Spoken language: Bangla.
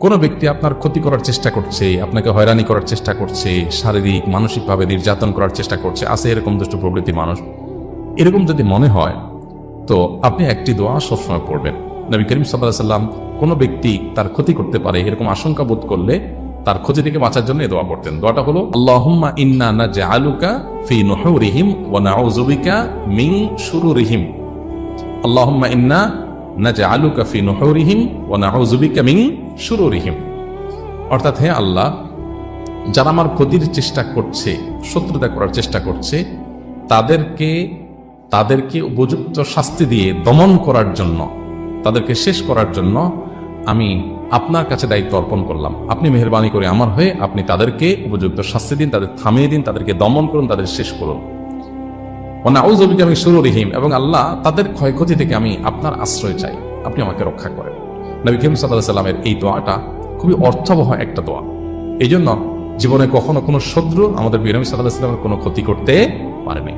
কোনো ব্যক্তি আপনার ক্ষতি করার চেষ্টা করছে, আপনাকে হয়রানি করার চেষ্টা করছে, শারীরিক মানসিকভাবে নির্যাতন করার চেষ্টা করছে, আছে এরকম দুষ্ট প্রবৃত্তি মানুষ, এরকম যদি মনে হয় তো আপনি একটি দোয়া সবসময় পড়বেন। নবী করিম সাল্লাল্লাহু আলাইহি ওয়াসাল্লাম কোনো ব্যক্তি তার ক্ষতি করতে পারে এরকম আশঙ্কা বোধ করলে তার ক্ষতি থেকে বাঁচার জন্য এই দোয়া পড়তেন। দোয়াটা হলো আল্লাহুম্মা ইন্না নাজআলুকা ফি নুহুরিহিম ওয়া নাউযু বিকা মিন শুরুরিহিম। আল্লাহুম্মা ইন্না নাজআলুকা ফি নুহুরিহিম ওয়া নাউযু বিকা মিন শুরুরিহিম। অর্থাৎ, হে আল্লাহ, যারা আমার ক্ষতির চেষ্টা করছে, শত্রুতা করার চেষ্টা করছে, তাদেরকে উপযুক্ত শাস্তি দিয়ে দমন করার জন্য, তাদেরকে শেষ করার জন্য আমি আপনার কাছে দায়িত্ব অর্পণ করলাম। আপনি মেহেরবানি করে আমার হয়ে আপনি তাদেরকে উপযুক্ত শাস্তি দিন, তাদের থামিয়ে দিন, তাদেরকে দমন করুন, তাদের শেষ করুন। নাউযু বিকা মিন শুরুরিহিম, এবং আল্লাহ তাদের ক্ষয়ক্ষতি থেকে আমি আপনার আশ্রয় চাই, আপনি আমাকে রক্ষা করেন। নবী করিম সাল্লাল্লাহু আলাইহি ওয়াসাল্লামের এই দোয়াটা খুবই অর্থবহ একটা দোয়া। এই জন্য জীবনে কখনো কোনো শত্রু আমাদের নবী সাল্লাল্লাহু আলাইহি ওয়াসাল্লামের কোনো ক্ষতি করতে পারেনি।